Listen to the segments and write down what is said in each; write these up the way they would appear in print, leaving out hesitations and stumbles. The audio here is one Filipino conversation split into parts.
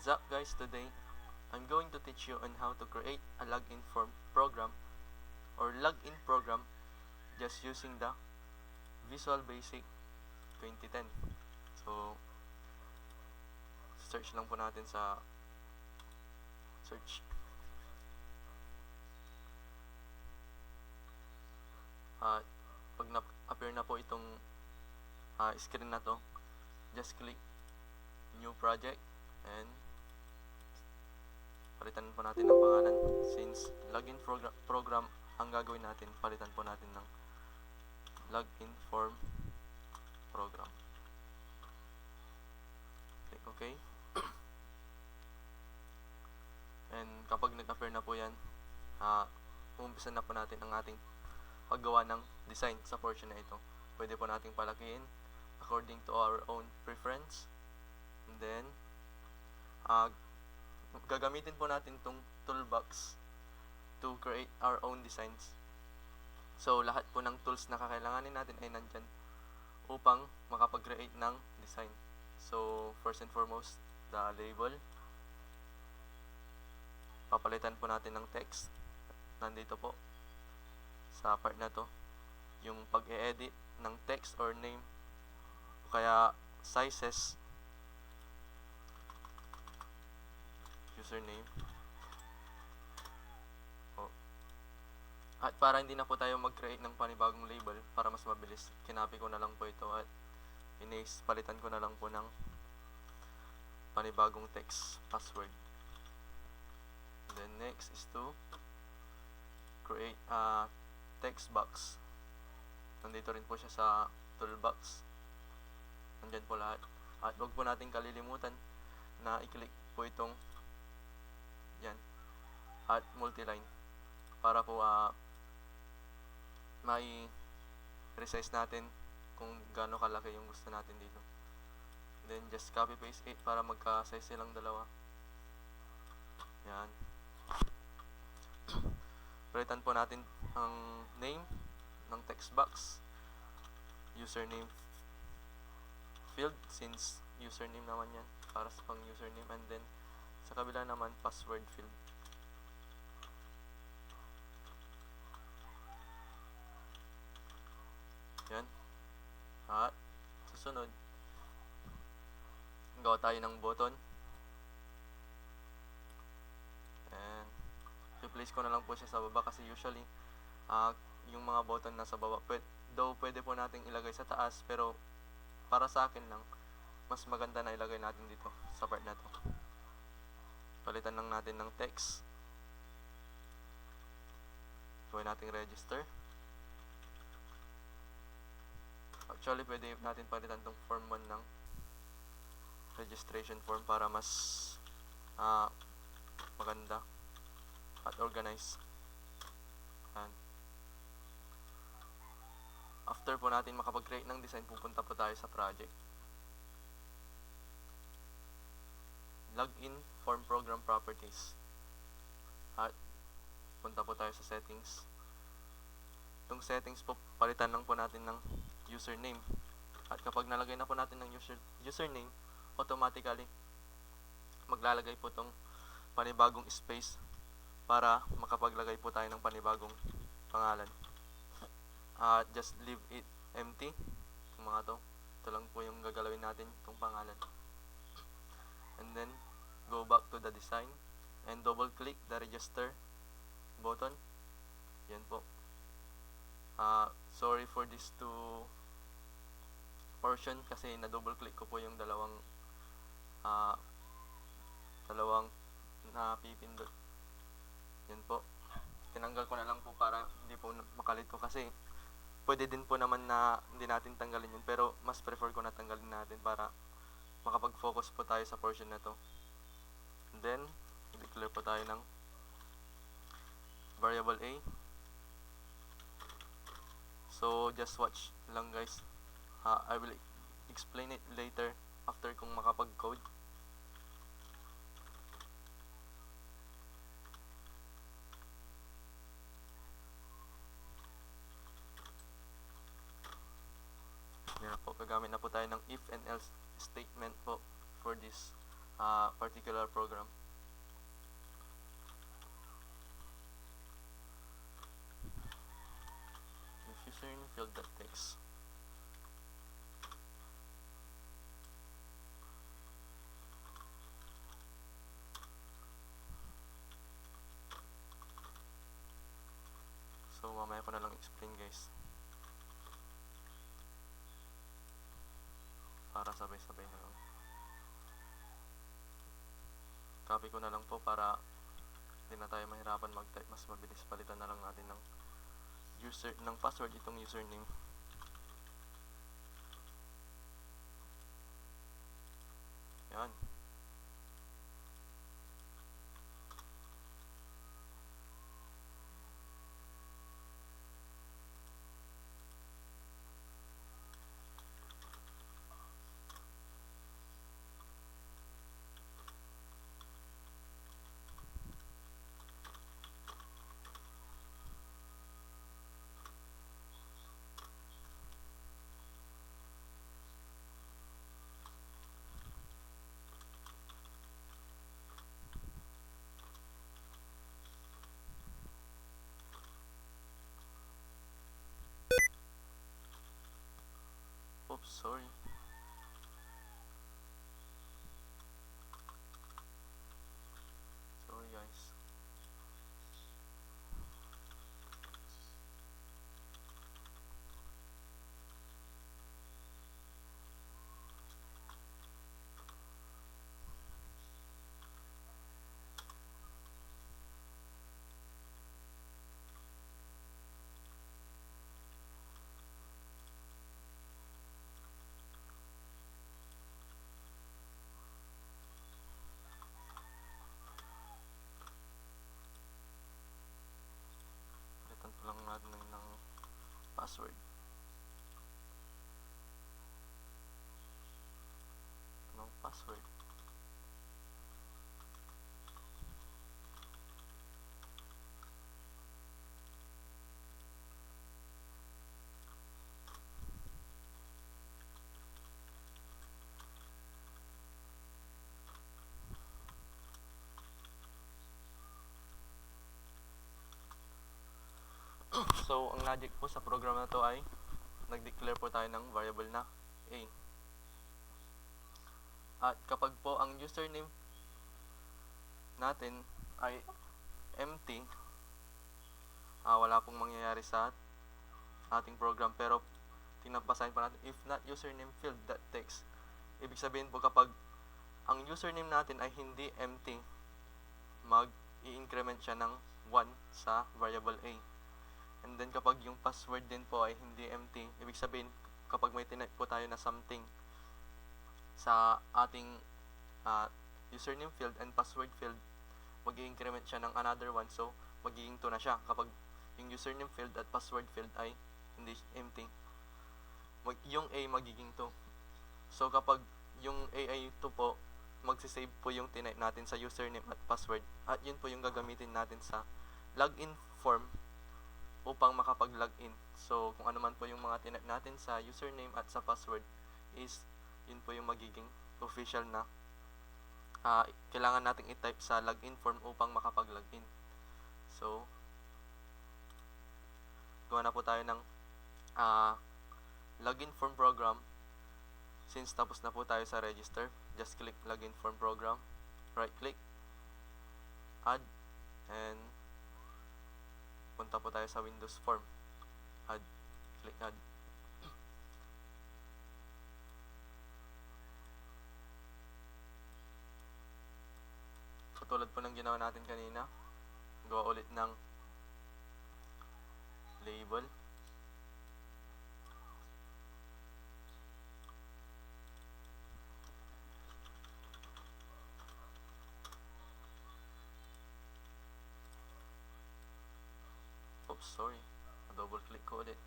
What's up guys, today I'm going to teach you on how to create a login form program or login program just using the Visual Basic 2010. So, search lang po natin sa search. Pag na-appear na po itong screen na to, just click new project and palitan po natin ng pangalan. Since login program ang gagawin natin, palitan po natin ng login form program. Click OK. And kapag nag-appear na po yan, umpisa na po natin ang ating paggawa ng design sa portion na ito. Pwede po nating palakihin according to our own preference. And then, gagamitin po natin itong toolbox to create our own designs. So, lahat po ng tools na kakailanganin natin ay nandyan upang makapag-create ng design. So, first and foremost, the label. Papalitan po natin ng text. Nandito po sa part na to yung pag-e-edit ng text or name o kaya sizes, username. At para hindi na po tayo mag-create ng panibagong label, para mas mabilis, kinapi ko na lang po ito at palitan ko na lang po ng panibagong text password. Then next is to create a text box. Nandito rin po siya sa toolbox. Nandyan po lahat. At huwag po natin kalilimutan na i-click po itong yan at multiline para po may resize natin kung gaano kalaki yung gusto natin dito. Then just copy paste it para magka-size silang dalawa. Yan. Palitan po natin ang name ng text box, username field since username naman yan para sa pang username, and then sa kabila naman password field. Yan. At susunod, gawa tayo ng button. And replace ko na lang po siya sa baba kasi usually yung mga button nasa baba. Though pwede po nating ilagay sa taas, pero para sa akin lang, mas maganda na ilagay natin dito sa part na to. Palitan lang natin ng text. Gawin natin register. Actually, pwede natin palitan tong form 1 ng registration form para mas maganda at organized. And after po natin makapag-create ng design, pupunta po tayo sa project. Login form program properties. At punta po tayo sa settings. Itong settings po, palitan lang po natin ng username. At kapag nalagay na po natin ng username, automatically maglalagay po itong panibagong space para makapaglagay po tayo ng panibagong pangalan. Just leave it empty. Itong mga to, ito lang po yung gagalawin natin, itong pangalan. And then go back to the design and double click the register button. Yan po. Sorry for this portion kasi na double click ko po yung dalawang napipindot. Yan po. Tinanggal ko na lang po para hindi po makalito kasi pwede din po naman na hindi natin tanggalin yun, pero mas prefer ko na tanggalin natin para makapag-focus po tayo sa portion na to. And then declare po tayo ng variable a. So just watch lang guys. I will explain it later after kung makapag-code. Yan po, gagamit na po tayo ng if and else statement po for this particular program. If username field that text. So mamaya ko na lang explain guys, para sabay-sabay na lang. Copy ko na lang po para hindi na tayo mahirapan mag-type, mas mabilis. Palitan na lang natin ng password itong username. Yan. Oops, sorry. Sorry guys. Palitan po lang natin ng password. Ng password. So, ang logic po sa program na to ay nag-declare po tayo ng variable na A. At kapag po ang username natin ay empty, wala pong mangyayari sa ating program. Pero tinabasahin pa natin, if not username field that text. Ibig sabihin po kapag ang username natin ay hindi empty, mag-i-increment siya ng 1 sa variable A. And then kapag yung password din po ay hindi empty, ibig sabihin kapag may tinype po tayo na something sa ating username field and password field, mag-i-increment siya ng another 1, so magiging 2 na siya kapag yung username field at password field ay hindi empty. Yung A magiging 2. So kapag yung A ay 2 po, magsisave po yung tinype natin sa username at password, at yun po yung gagamitin natin sa login form upang makapag-login. So kung ano man po yung mga tinype natin sa username at sa password is yun po yung magiging official na kailangan nating i-type sa login form upang makapag-login. So gawa na po tayo ng login form program. Since tapos na po tayo sa register, just click login form program, right click, add, and punta po tayo sa Windows form, add, click add. Katulad po ng ginawa natin kanina, gawa ulit ng label, oops, sorry, double click ko ulit.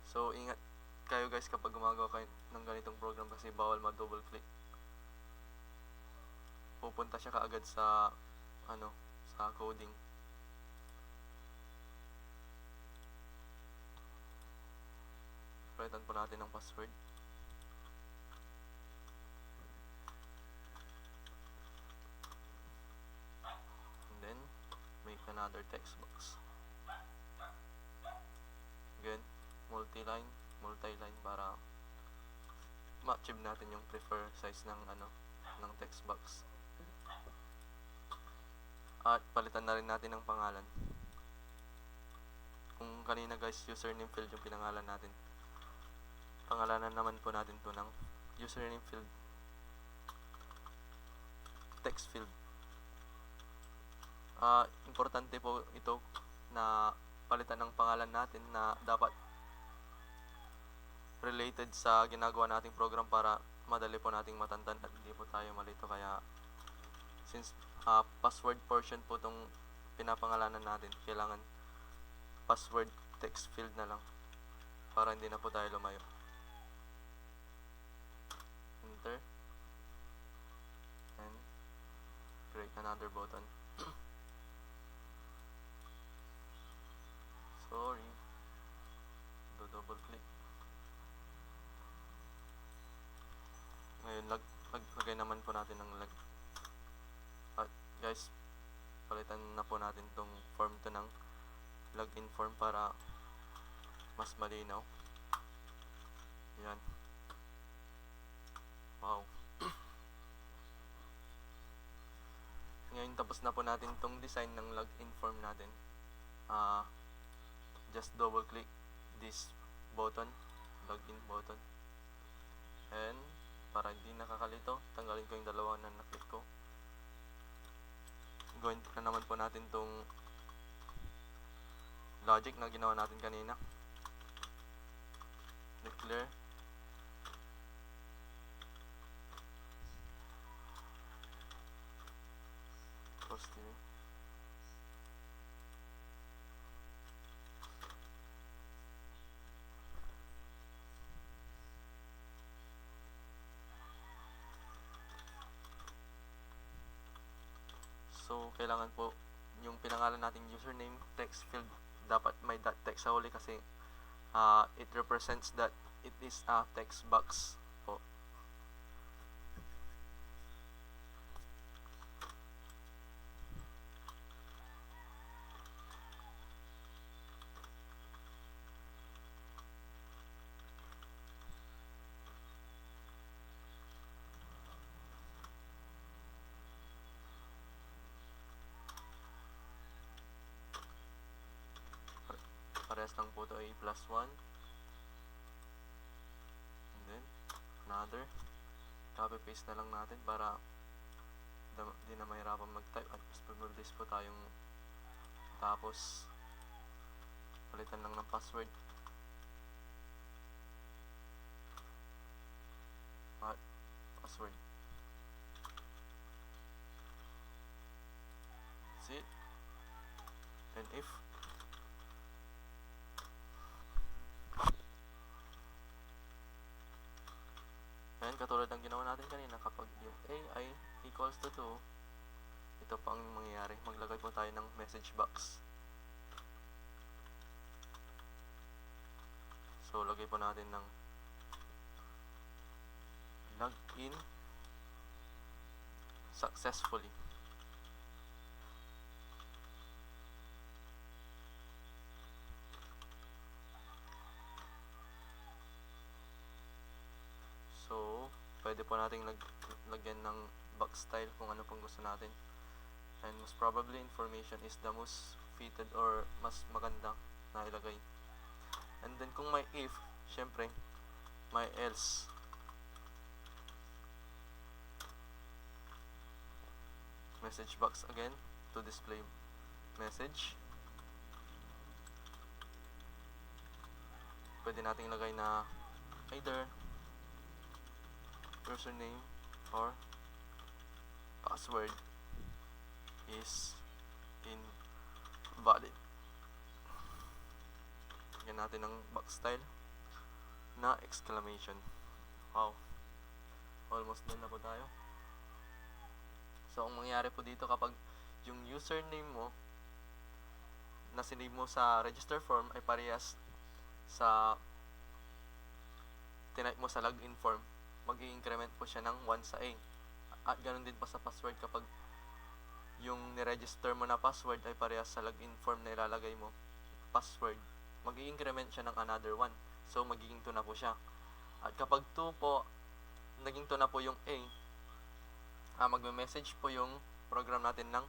So ingat kayo guys kapag gumagawa kayo ng ganitong program kasi bawal ma-double click. Pupunta siya kaagad sa sa coding. Palitan po natin ng password. another text box. Again, multi-line para ma-achieve natin yung prefer size ng ng text box. At palitan na rin natin ang pangalan. Kung kanina guys, username field yung pinangalan natin, pangalanan naman po natin to ng username field text field. Importante po ito na palitan ng pangalan natin na dapat related sa ginagawa nating program para madali po nating matandan at hindi po tayo malito. Kaya since password portion po itong pinapangalanan natin, kailangan password text field na lang para hindi na po tayo lumayo. Enter and create another button. Sorry, double click. Ngayon lagay naman po natin ng at guys, palitan na po natin tong form to ng login form para mas malinaw. Yan. Wow. Ngayon tapos na po natin tong design ng login form natin. Just double click this button, login button, and para hindi nakakalito, tanggalin ko yung dalawa na naklik ko. Gawin na naman po natin tong logic na ginawa natin kanina. Declare post here. So, kailangan po yung pinangalan nating username text field dapat may dot text sa huli kasi it represents that it is a text box po. Parehas lang po ito ay +1 and then another. Copy paste na lang natin para di na mahirapan mag-type at mas mabilis po tayong tapos palitan lang ng password at password. That's it. And if and katulad ng ginawa natin kanina, kapag yung a ay equals to 2, ito pa ang mangyayari. Maglagay po tayo ng message box. So, lagay po natin ng login successfully. So, pwede po nating lagyan ng box style kung ano pong gusto natin. And most probably, information is the most fitted or mas maganda na ilagay. And then, kung may if, syempre, may else. Message box again to display message. Pwede nating ilagay na either username or password is invalid. Lagyan natin ng box style na exclamation. Wow, almost done na po tayo. So, ang mangyayari po dito kapag yung username mo na sinave mo sa register form ay parehas sa tinype mo sa login form, mag-i-increment po siya ng 1 sa A. At ganoon din pa sa password kapag yung niregister mo na password ay parehas sa login form na ilalagay mo, password, mag-i-increment siya ng another 1. So, magiging 2 na po siya. At kapag 2 po, naging 2 na po yung A, magme-message po yung program natin ng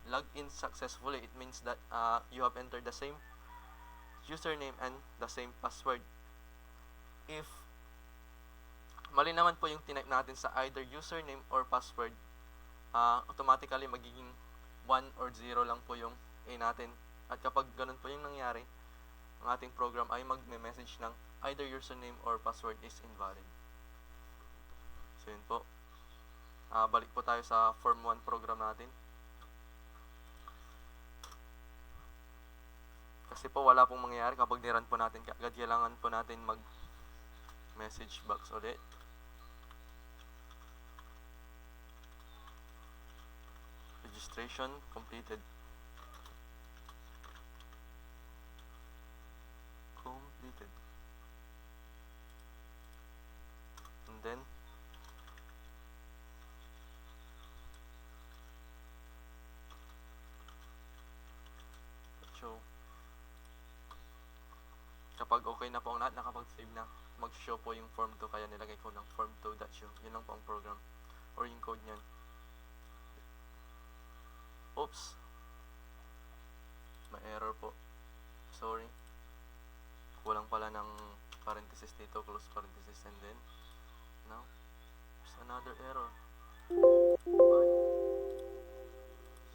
log-in successfully. It means that you have entered the same username and the same password. If mali naman po yung tinype natin sa either username or password, automatically magiging 1 or 0 lang po yung A natin. At kapag ganun po yung nangyari, ang ating program ay magme-message ng either username or password is invalid. So yun po. Balik po tayo sa Form 1 program natin. Kasi po wala pong mangyayari kapag nirun po natin kaagad. Kailangan po natin mag-message box ulit. Registration completed. And then show. Kapag okay na po ang lahat, nakapag-save na, mag-show po yung form 2, kaya nilagay ko ng form2.show. Yun lang po ang program or yung code niyan. Oops, may error po, sorry. Kulang pala ng parenthesis dito, close parenthesis, and then now there's another error. Why?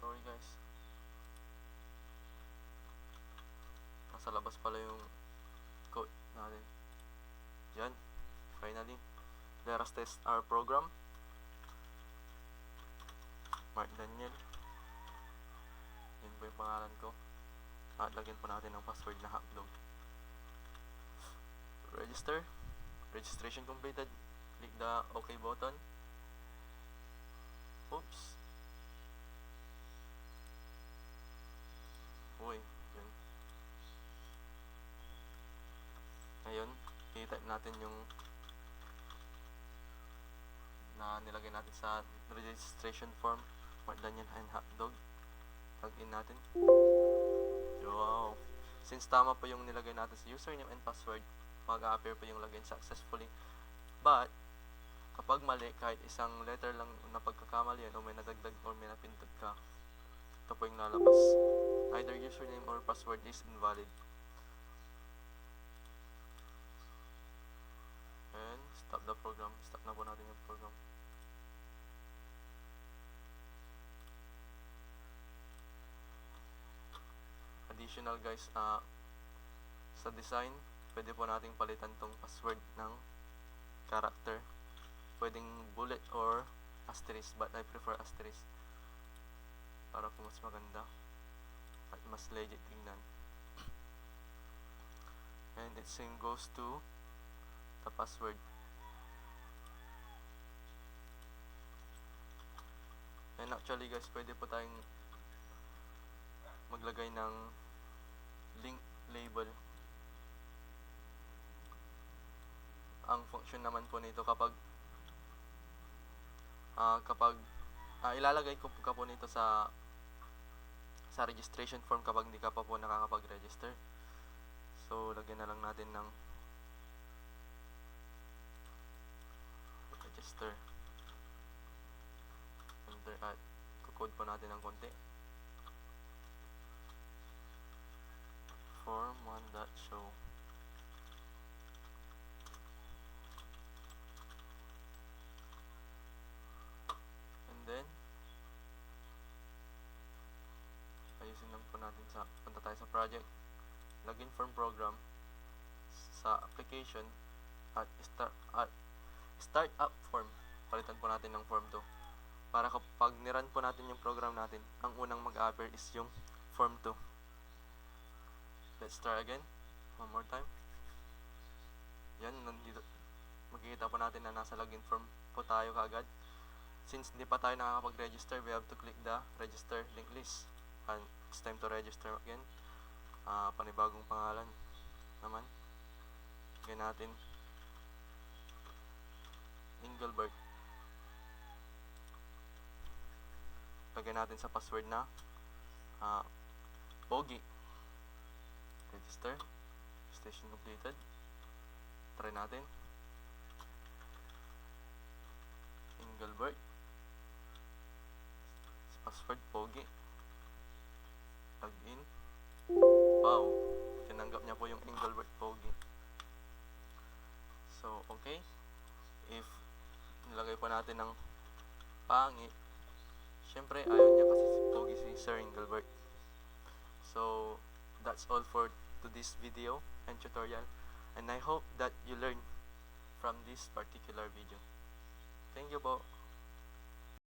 Sorry guys, nasa labas pala yung code natin. Yan, finally, let us test our program. Mark Daniel, yun po yung pangalan ko. At lagyan po natin ng password na hotdog. Register, registration completed. Click the OK button. Oops, uy, yun. Ngayon, i-type natin yung na nilagay natin sa registration form, Mark Daniel and hotdog. Login natin. Wow, since tama po yung nilagay natin sa username and password, mag-a-appear po yung login successfully. But kapag mali, kahit isang letter lang na pagkakamalian o may nadagdag or may napindot ka, ito po yung lalabas. Either username or password is invalid. And stop the program. Stop na po natin yung program. Additional guys, sa design, pwede po nating palitan tong password ng character. Pwedeng bullet or asterisk, but I prefer asterisk para po mas maganda at mas legit tingnan. And it same goes to the password. And actually guys, pwede po tayong maglagay ng link label. Ang function naman po nito kapag ilalagay ko po nito sa registration form kapag hindi ka pa po nakakapag-register. So lagyan na lang natin ng register. Enter at kukode po natin ng konti. Form1.show. And then ayusin lang po natin punta tayo sa project, login form program, sa application at start up form. Palitan po natin ng form 2 para kapag nirun po natin yung program natin, ang unang mag-appear is yung form 2. Let's try again, one more time. Yan, nandito makikita po natin na nasa login form po tayo kaagad. Since hindi pa tayo nakakapag-register, we have to click the register link list. And it's time to register again. Panibagong pangalan naman. Lagyan natin Engelbert. lagay natin sa password na Pogi. Register. Station completed. Try natin. Engelbert. Password Pogi. Login. Wow. Tinanggap niya po yung Engelbert Pogi. So, okay. If nilagay pa natin ng pangit, syempre ayaw niya kasi si Pogi si Sir Engelbert. So, that's all for today's video and tutorial. And I hope that you learn from this particular video. Thank you po.